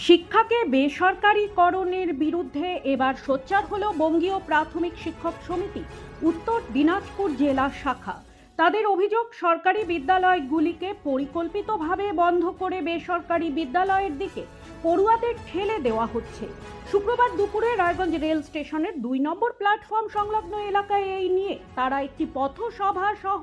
শিক্ষাকে বেসরকারিকরণের বিরুদ্ধে এবার সোচ্চার হলো বঙ্গীয় প্রাথমিক শিক্ষক সমিতি উত্তর দিনাজপুর জেলা শাখা। তাদের অভিযোগ, সরকারি বিদ্যালয়গুলিকে পরিকল্পিতভাবে বন্ধ করে বেসরকারি বিদ্যালয়ের দিকে পড়ুয়াদের ঠেলে দেওয়া হচ্ছে। শুক্রবার দুপুরে রায়গঞ্জ রেল স্টেশনের 2 নম্বর প্ল্যাটফর্ম সংলগ্ন এলাকায় এই নিয়ে তারা একটি পথসভা সহ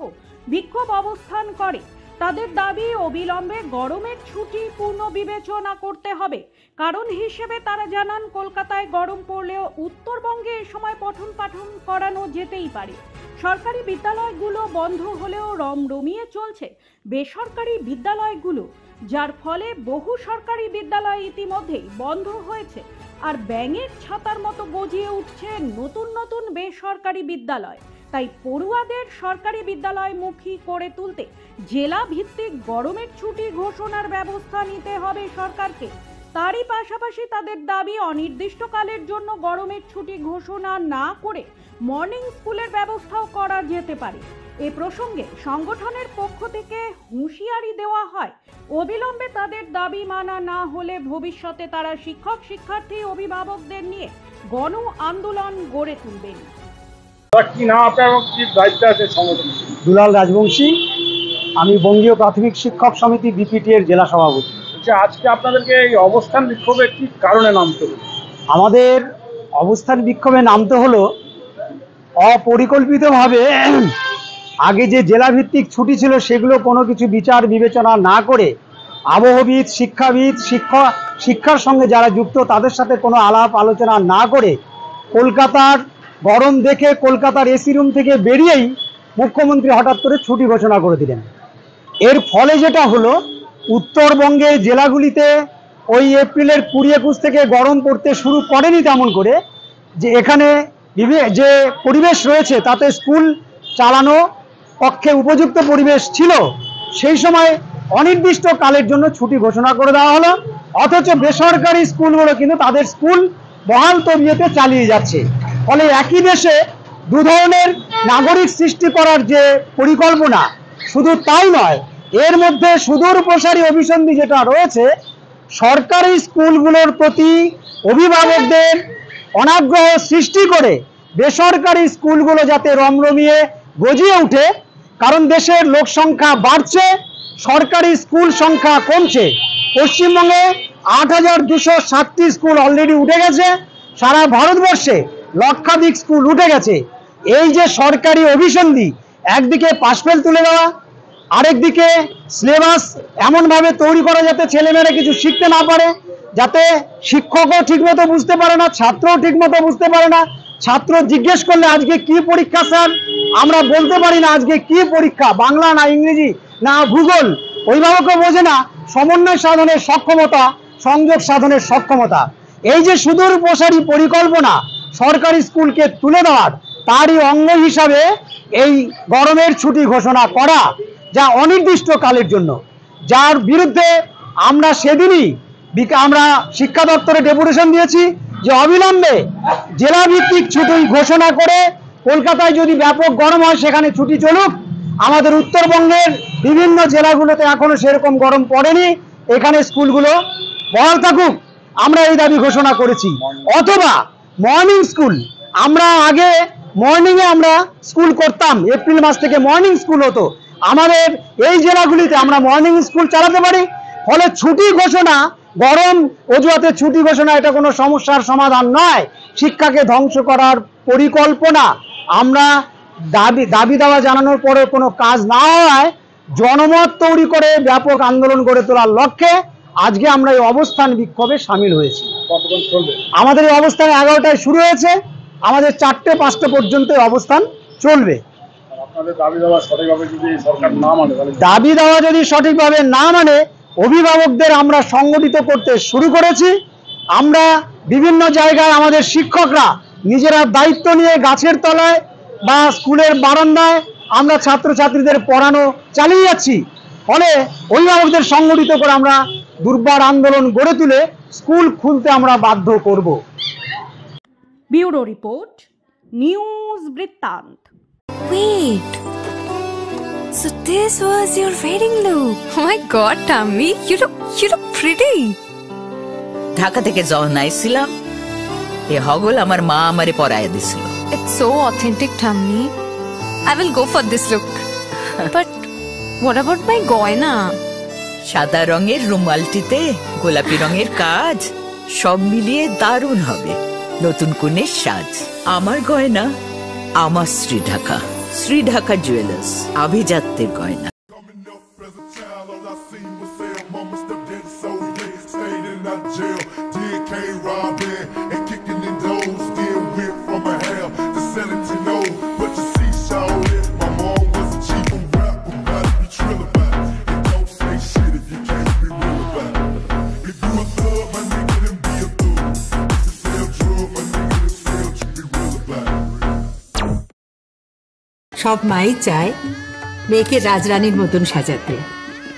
বিক্ষোভ অবস্থান করে। তাদের দাবি, অবিলম্বে গরমের ছুটি পুনর্বিবেচনা করতে হবে। কারণ হিসেবে তারা জানান, কলকাতায় গরম পড়লেও উত্তরবঙ্গে এ সময় পঠন পাঠন করানো যেতেই পারে। সরকারি বিদ্যালয়গুলো বন্ধ হলেও রমরমিয়ে চলছে বেসরকারি বিদ্যালয়গুলো, যার ফলে বহু সরকারি বিদ্যালয় ইতিমধ্যেই বন্ধ হয়েছে। আর ব্যাঙের ছাতার মতো গজিয়ে উঠছে নতুন নতুন বেসরকারি বিদ্যালয়। তাই পড়ুয়াদের সরকারি বিদ্যালয়মুখী করে তুলতে জেলা ভিত্তিক গরমের ছুটি ঘোষণার ব্যবস্থা নিতে হবে সরকারকে। তারই পাশাপাশি তাদের দাবি, অনির্দিষ্টকালের জন্য গরমের ছুটি ঘোষণা না করে মর্নিং স্কুলের ব্যবস্থাও করা যেতে পারে। এ প্রসঙ্গে সংগঠনের পক্ষ থেকে হুঁশিয়ারি দেওয়া হয়, অবিলম্বে তাদের দাবি মানা না হলে ভবিষ্যতে তারা শিক্ষক, শিক্ষার্থী, অভিভাবকদের নিয়ে গণ আন্দোলন গড়ে তুলবেন। দুলাল রাজবংশী, আমি বঙ্গীয় প্রাথমিক শিক্ষক সমিতি বিপিটি এর জেলা সভাপতি। আজকে আপনাদেরকে এই অবস্থান বিক্ষোভে কি কারণে নামতে হলো? আমাদের অবস্থান বিক্ষোভে নামতে হলো, অপরিকল্পিতভাবে আগে যে জেলাভিত্তিক ছুটি ছিল সেগুলো কোনো কিছু বিচার বিবেচনা না করে আবহবিদ, শিক্ষাবিদ, শিক্ষার সঙ্গে যারা যুক্ত তাদের সাথে কোনো আলাপ আলোচনা না করে কলকাতার গরম দেখে কলকাতার এসি রুম থেকে বেরিয়েই মুখ্যমন্ত্রী হঠাৎ করে ছুটি ঘোষণা করে দিলেন। এর ফলে যেটা হলো, উত্তরবঙ্গের জেলাগুলিতে ওই এপ্রিলের 20-21 থেকে গরম পড়তে শুরু করেনি তেমন করে, যে এখানে যে পরিবেশ রয়েছে তাতে স্কুল চালানো পক্ষে উপযুক্ত পরিবেশ ছিল। সেই সময় অনির্দিষ্টকালের জন্য ছুটি ঘোষণা করে দেওয়া হলো, অথচ বেসরকারি স্কুলগুলো কিন্তু তাদের স্কুল বহাল তবিয়তে চালিয়ে যাচ্ছে। ফলে একই দেশে দু ধরনের নাগরিক সৃষ্টি করার যে পরিকল্পনা, শুধু তাই নয়, এর মধ্যে সুদূর প্রসারী অভিসন্ধি যেটা রয়েছে, সরকারি স্কুলগুলোর প্রতি অভিভাবকদের অনাগ্রহ সৃষ্টি করে বেসরকারি স্কুলগুলো যাতে রমরমিয়ে গজিয়ে ওঠে। কারণ দেশের লোক সংখ্যা বাড়ছে, সরকারি স্কুল সংখ্যা কমছে। পশ্চিমবঙ্গে 8260টি স্কুল অলরেডি উঠে গেছে, সারা ভারতবর্ষে লক্ষাধিক স্কুল উঠে গেছে। এই যে সরকারি অভিসন্ধি, একদিকে পাশফেল তুলে দেওয়া, আরেকদিকে সিলেবাস এমনভাবে তৈরি করা যাতে ছেলেমেয়েরা কিছু শিখতে না পারে, যাতে শিক্ষকও ঠিকমতো বুঝতে পারে না, ছাত্রও ঠিকমতো বুঝতে পারে না। ছাত্র জিজ্ঞেস করলে আজকে কি পরীক্ষা স্যার, আমরা বলতে পারি না আজকে কি পরীক্ষা, বাংলা না ইংরেজি না ভূগোল। অভিভাবকও বোঝে না সমন্বয় সাধনের সক্ষমতা, সংযোগ সাধনের সক্ষমতা। এই যে সুদূর প্রসারী পরিকল্পনা সরকারি স্কুলকে তুলে দেওয়ার, তারই অঙ্গ হিসাবে এই গরমের ছুটি ঘোষণা করা, যা অনির্দিষ্টকালের জন্য, যার বিরুদ্ধে আমরা সেদিনই আমরা শিক্ষা দপ্তরে ডেপুটেশন দিয়েছি যে অবিলম্বে জেলাভিত্তিক ছুটি ঘোষণা করে কলকাতায় যদি ব্যাপক গরম হয় সেখানে ছুটি চলুক। আমাদের উত্তরবঙ্গের বিভিন্ন জেলাগুলোতে এখনো সেরকম গরম পড়েনি, এখানে স্কুলগুলো বহাল থাকুক, আমরা এই দাবি ঘোষণা করেছি। অথবা মর্নিং স্কুল, আমরা আগে মর্নিংয়ে আমরা স্কুল করতাম, এপ্রিল মাস থেকে মর্নিং স্কুল হতো, আমাদের এই জেলাগুলিতে আমরা মর্নিং স্কুল চালাতে পারি। ফলে ছুটি ঘোষণা, গরম অজুহাতে ছুটি ঘোষণা, এটা কোনো সমস্যার সমাধান নয়, শিক্ষাকে ধ্বংস করার পরিকল্পনা। আমরা দাবি দাওয়া জানানোর পরে কোনো কাজ না হওয়ায় জনমত তৈরি করে ব্যাপক আন্দোলন গড়ে তোলার লক্ষ্যে আজকে আমরা এই অবস্থান বিক্ষোভে সামিল হয়েছি। আমাদের এই অবস্থান 11টায় শুরু হয়েছে, আমাদের 4টে-5টে পর্যন্ত অবস্থান চলবে। দাবি দেওয়া যদি সঠিকভাবে না মানে অভিভাবকদের আমরা সংগঠিত করতে শুরু করেছি। আমরা বিভিন্ন জায়গায় আমাদের শিক্ষকরা নিজেরা দায়িত্ব নিয়ে গাছের তলায় বা স্কুলের বারান্দায় আমরা ছাত্রছাত্রীদের পড়ানো চালিয়ে যাচ্ছি। ফলে অভিভাবকদের সংগঠিত করে আমরা দুর্বার আন্দোলন গড়ে তুলে স্কুল খুলতে আমরা বাধ্য করব। ব্যুরো রিপোর্ট, নিউজ বৃত্তান্ত। Wait, so this was your wedding look. Oh my god, Tammy, you look pretty. Dhaka থেকে যখন আইছিলাম এ হগল আমার মা আমারে পরাইয়া দিছিল। It's so authentic, Thamni. I will go for this look. But what about my goina? সাদা রঙের রুমালটিতে গোলাপি রঙের কাজ, সব মিলিয়ে দারুণ হবে নতুন কনের সাজ। আমার গয়না আমার শ্রী ঢাকা, শ্রী ঢাকা জুয়েলার্স, আভিজাত্যের গয়না। Coming up as a child, all I seen was Sam. Mama stepped in, so lit, stayed in that jail. Did K-Robbin and kicking in doors. Then went from a hell to selling to no. But you see, shawty, my mom was a chief of rap. We gotta be trill about it. And don't say shit if you can't be real about it. If you a thug, my nigga, then be a thug. If you sell drugs, my nigga, then sell drugs. Be real about it. সব মাই চায় মেয়েকে রাজরানীর মতন সাজাতে,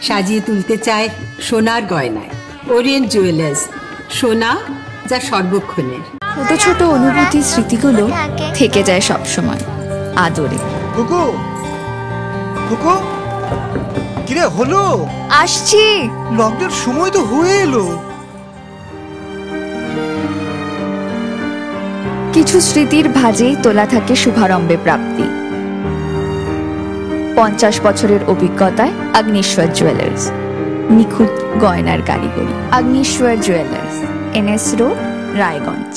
সাজিয়ে তুলতে চায় সোনার গয়নায়। Orient jewellers, সোনা যা সর্বক্ষণের। ছোট ছোট অনুভূতি, স্মৃতিগুলো থেকে যায় সব সময় আদরে। কুকু কুকু কিরে হলো? আসছি। লকডাউন সময় তো হয়ে এলো। কিছু স্মৃতির ভাজেই তোলা থাকে শুভারম্ভে প্রাপ্তি। 50 বছরের অভিজ্ঞতায় আগ্নেশ্বর জুয়েলার্স, নিখুঁত গয়নার কারিগরি। Agneshwar jewellers, NS road, Raiganj.